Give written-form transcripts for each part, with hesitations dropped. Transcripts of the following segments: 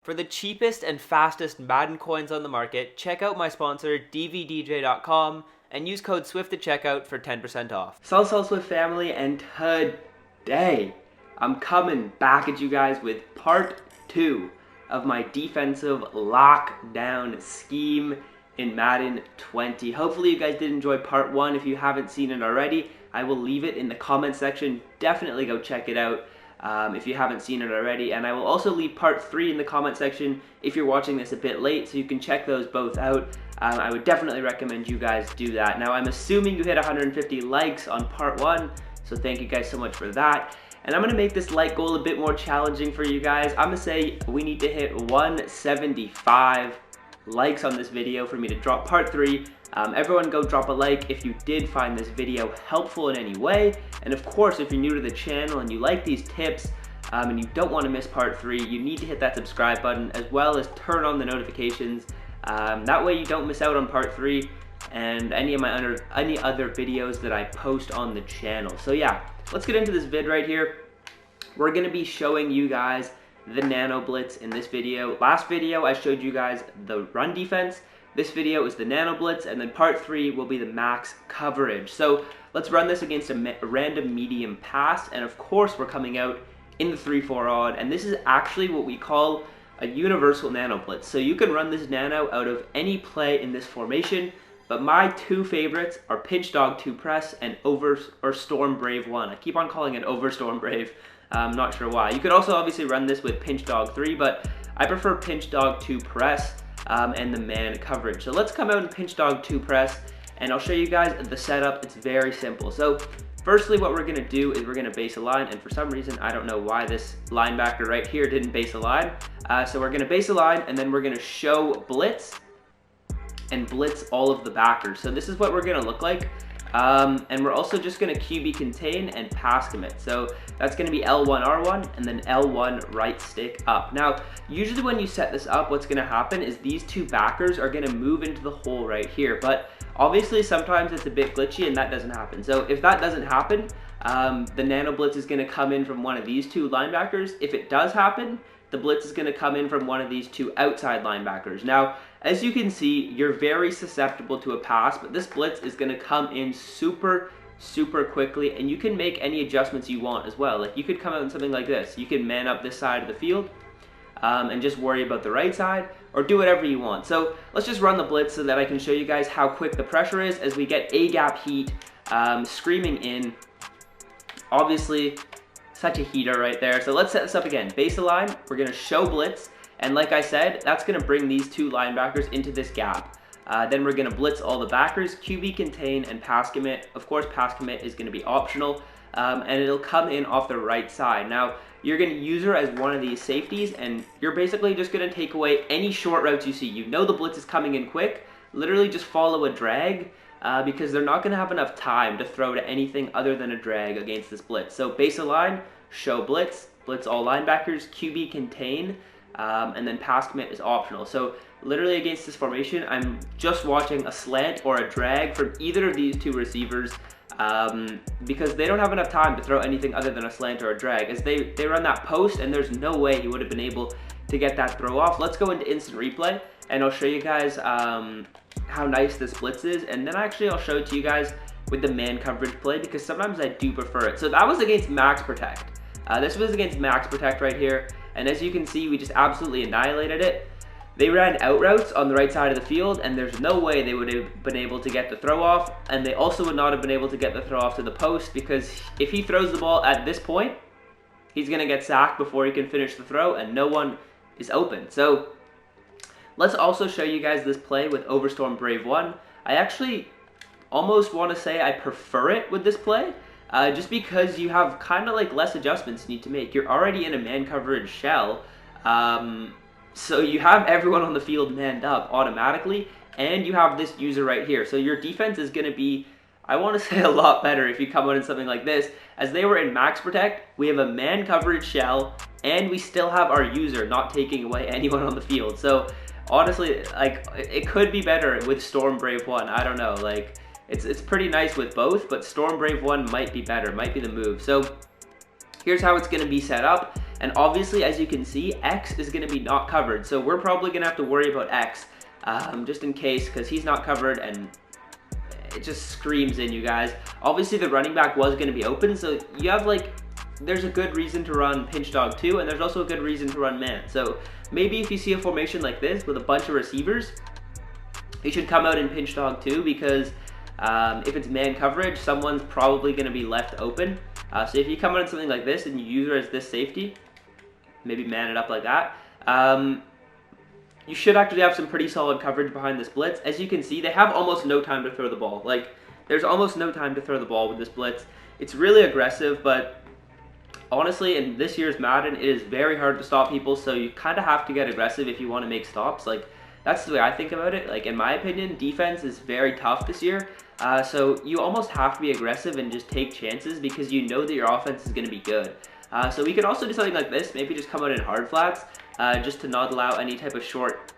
For the cheapest and fastest Madden coins on the market, check out my sponsor dvdj.com and use code SWIFT at checkout for 10% off. Sal Swift family, and today I'm coming back at you guys with part 2 of my defensive lockdown scheme in Madden 20. Hopefully you guys did enjoy part 1. If you haven't seen it already, I will leave it in the comment section. Definitely go check it out if you haven't seen it already, and I will also leave part 3 in the comment section if you're watching this a bit late, so you can check those both out. I would definitely recommend you guys do that. Now, I'm assuming you hit 150 likes on part 1, so thank you guys so much for that. And I'm going to make this like goal a bit more challenging for you guys. I'm going to say we need to hit 175 likes on this video for me to drop part 3. Everyone go drop a like if you did find this video helpful in any way. And of course, if you're new to the channel and you like these tips and you don't want to miss part 3, you need to hit that subscribe button as well as turn on the notifications. That way you don't miss out on part 3 and any other videos that I post on the channel. So yeah, let's get into this vid right here. We're going to be showing you guys the nano blitz in this video. Last video I showed you guys the run defense. This video is the nano blitz, and then part 3 will be the max coverage. So let's run this against a random medium pass, and of course we're coming out in the 3-4 odd, and this is actually what we call a universal nano blitz. So you can run this nano out of any play in this formation, but my two favorites are pinch dog 2 press and storm brave 1. I keep on calling it over storm brave. I'm not sure why. You could also obviously run this with pinch dog 3, but I prefer pinch dog 2 press and the man coverage. So let's come out and pinch dog 2 press, and I'll show you guys the setup. It's very simple. So firstly, what we're gonna do is we're gonna base a line, and for some reason, I don't know why this linebacker right here didn't base a line. So we're gonna base a line, and then we're gonna show blitz and blitz all of the backers. So this is what we're gonna look like. And we're also just gonna QB contain and pass commit. So that's gonna be L1 R1 and then L1 right stick up. Now, usually when you set this up, what's gonna happen is these two backers are gonna move into the hole right here. But obviously sometimes it's a bit glitchy and that doesn't happen. So if that doesn't happen, the nano blitz is gonna come in from one of these two linebackers. If it does happen, the blitz is gonna come in from one of these two outside linebackers. Now, as you can see, you're very susceptible to a pass, but this blitz is gonna come in super quickly, and you can make any adjustments you want as well. Like you could come out in something like this. You can man up this side of the field and just worry about the right side, or do whatever you want. So let's just run the blitz so that I can show you guys how quick the pressure is as we get A-gap heat screaming in. Obviously, such a heater right there. So let's set this up again. Base a line, we're gonna show blitz, and like I said, that's gonna bring these two linebackers into this gap. Then we're gonna blitz all the backers, QB contain, and pass commit. Of course, pass commit is gonna be optional, and it'll come in off the right side. Now, you're gonna use her as one of these safeties, and you're basically just gonna take away any short routes you see. You know the blitz is coming in quick, literally just follow a drag, because they're not gonna have enough time to throw to anything other than a drag against this blitz. So base a line, show blitz, blitz all linebackers, QB contain, and then pass commit is optional. So literally against this formation, I'm just watching a slant or a drag from either of these two receivers because they don't have enough time to throw anything other than a slant or a drag, as they run that post, and there's no way he would have been able to get that throw off. Let's go into instant replay, and I'll show you guys how nice this blitz is, and then actually I'll show it to you guys with the man coverage play, because sometimes I do prefer it. So that was against max protect. This was against max protect right here, and as you can see, we just absolutely annihilated it. They ran out routes on the right side of the field, and there's no way they would have been able to get the throw off, and they also would not have been able to get the throw off to the post, because if he throws the ball at this point, he's gonna get sacked before he can finish the throw, and no one is open. So let's also show you guys this play with Overstorm Brave 1. I actually almost want to say I prefer it with this play, just because you have kind of like less adjustments you need to make. You're already in a man coverage shell, so you have everyone on the field manned up automatically, and you have this user right here. So your defense is going to be, I want to say, a lot better if you come out in something like this. As they were in max protect, we have a man coverage shell, and we still have our user not taking away anyone on the field. So honestly, like, it could be better with Storm Brave 1. I don't know, like, it's pretty nice with both, but Storm Brave 1 might be better, might be the move. So Here's how it's going to be set up. And obviously, as you can see, X is going to be not covered. So we're probably going to have to worry about X just in case, because he's not covered and it just screams in, you guys. Obviously, the running back was going to be open. So you have like, there's a good reason to run pinch dog 2, and there's also a good reason to run man. So maybe if you see a formation like this with a bunch of receivers, you should come out in pinch dog 2, because if it's man coverage, someone's probably going to be left open. So if you come out in something like this and you use her as this safety, maybe man it up like that, you should actually have some pretty solid coverage behind this blitz. As you can see, they have almost no time to throw the ball. Like, there's almost no time to throw the ball with this blitz. It's really aggressive, but honestly, in this year's Madden, it is very hard to stop people, so you kind of have to get aggressive if you want to make stops. Like, that's the way I think about it. Like, in my opinion, defense is very tough this year, so you almost have to be aggressive and just take chances, because you know that your offense is going to be good. So we could also do something like this, maybe just come out in hard flats, just to not allow any type of short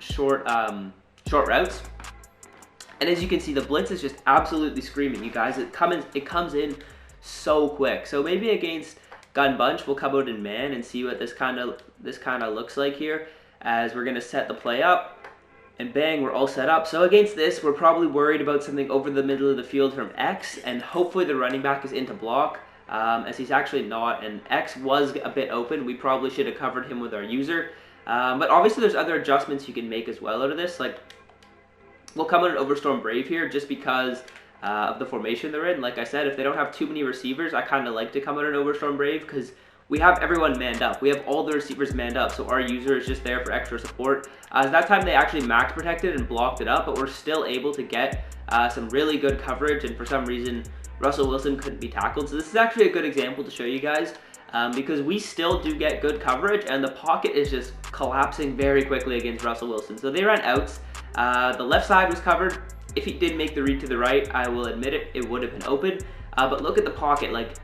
routes. And as you can see, the blitz is just absolutely screaming, you guys. It comes in so quick. So maybe against gun bunch, we'll come out in man and see what this kind of looks like here, as we're gonna set the play up, and bang, we're all set up. So against this, we're probably worried about something over the middle of the field from X, and hopefully the running back is into block, as he's actually not, and X was a bit open. We probably should have covered him with our user, but obviously there's other adjustments you can make as well out of this. Like, we'll come on an Overstorm Brave here just because of the formation they're in. Like I said, if they don't have too many receivers, I kind of like to come on an Overstorm Brave, because we have everyone manned up. We have all the receivers manned up, so our user is just there for extra support. That time they actually max protected and blocked it up, but we're still able to get some really good coverage, and for some reason, Russell Wilson couldn't be tackled. So this is actually a good example to show you guys, because we still do get good coverage, and the pocket is just collapsing very quickly against Russell Wilson. So they ran outs. The left side was covered. If he did make the read to the right, I will admit it would have been open. But look at the pocket. Like,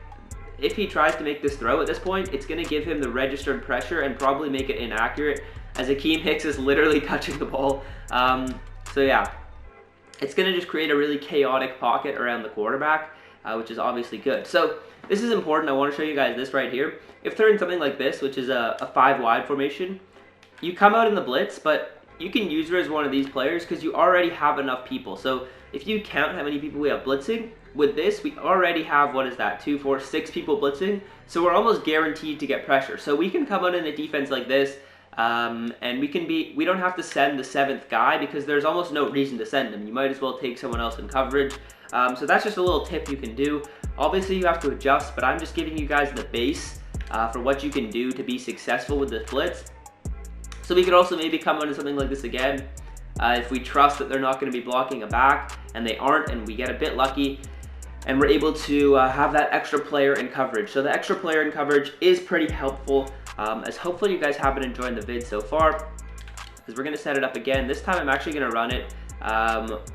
if he tries to make this throw at this point, it's going to give him the registered pressure and probably make it inaccurate, as Akeem Hicks is literally touching the ball. So yeah, it's going to just create a really chaotic pocket around the quarterback, which is obviously good. So this is important. I want to show you guys this right here. If they're in something like this, which is a 5 wide formation, you come out in the blitz, but you can use her as one of these players because you already have enough people. So if you count how many people we have blitzing, with this, we already have, what is that, 2, 4, 6 people blitzing. So we're almost guaranteed to get pressure. So we can come out in a defense like this, and we don't have to send the 7th guy, because there's almost no reason to send him. You might as well take someone else in coverage. So that's just a little tip you can do. Obviously, you have to adjust, but I'm just giving you guys the base for what you can do to be successful with this blitz. So we could also maybe come out in something like this again, if we trust that they're not going to be blocking a back, and they aren't, and we get a bit lucky, and we're able to have that extra player in coverage. So the extra player in coverage is pretty helpful, as hopefully you guys have been enjoying the vid so far, because we're going to set it up again. This time I'm actually going to run it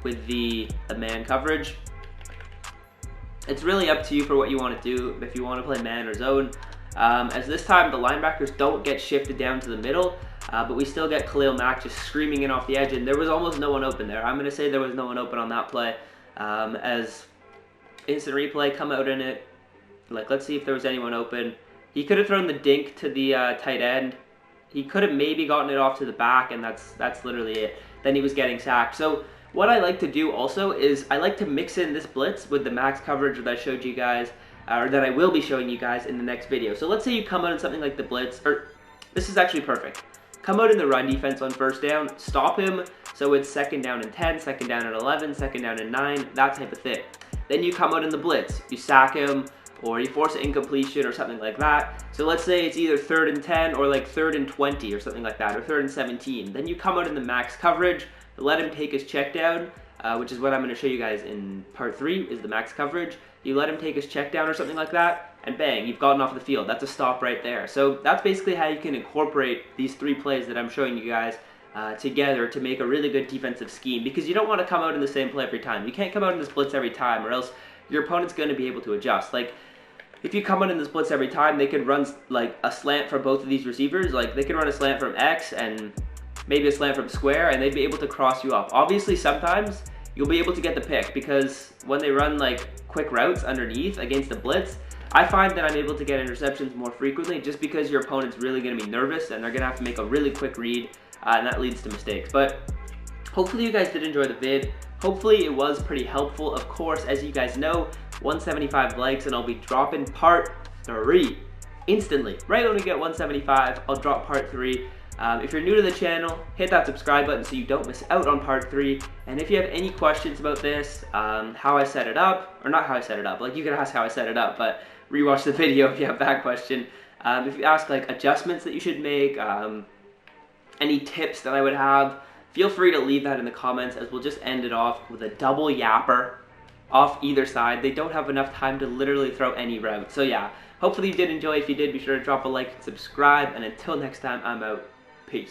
with the man coverage. It's really up to you for what you want to do, if you want to play man or zone. As this time the linebackers don't get shifted down to the middle, but we still get Khalil Mack just screaming in off the edge, and there was almost no one open there. I'm going to say there was no one open on that play, as instant replay, come out in it. Like, let's see if there was anyone open. He could have thrown the dink to the tight end. He could have maybe gotten it off to the back, and that's literally it. Then he was getting sacked. So what I like to do also is I like to mix in this blitz with the max coverage that I showed you guys, or that I will be showing you guys in the next video. So let's say you come out in something like the blitz, or this is actually perfect. Come out in the run defense on first down, stop him, so it's 2nd down and 10, 2nd down and 11, 2nd down and 9, that type of thing. Then you come out in the blitz, you sack him, or you force an incompletion or something like that. So let's say it's either 3rd and 10 or like 3rd and 20 or something like that, or 3rd and 17. Then you come out in the max coverage, let him take his check down, which is what I'm going to show you guys in part 3, is the max coverage. You let him take his check down or something like that, and bang, you've gotten off the field. That's a stop right there. So that's basically how you can incorporate these 3 plays that I'm showing you guys together to make a really good defensive scheme, because you don't want to come out in the same play every time. You can't come out in this blitz every time, or else your opponent's going to be able to adjust. Like, if you come out in this blitz every time, they could run like a slant for both of these receivers. Like, they could run a slant from X and maybe a slant from square, and they'd be able to cross you up. Obviously, sometimes you'll be able to get the pick, because when they run like quick routes underneath against the blitz, I find that I'm able to get interceptions more frequently just because your opponent's really going to be nervous and they're going to have to make a really quick read, and that leads to mistakes. But hopefully you guys did enjoy the vid. Hopefully it was pretty helpful. Of course, as you guys know, 175 likes and I'll be dropping part 3 instantly. Right when we get 175, I'll drop part 3. If you're new to the channel, hit that subscribe button so you don't miss out on part 3. And if you have any questions about this, how I set it up, or not how I set it up, like you can ask how I set it up, but rewatch the video if you have that question. If you ask like adjustments that you should make, any tips that I would have, feel free to leave that in the comments, as we'll just end it off with a double yapper off either side. They don't have enough time to literally throw any route. So yeah, hopefully you did enjoy. If you did, be sure to drop a like and subscribe. And until next time, I'm out. Peace.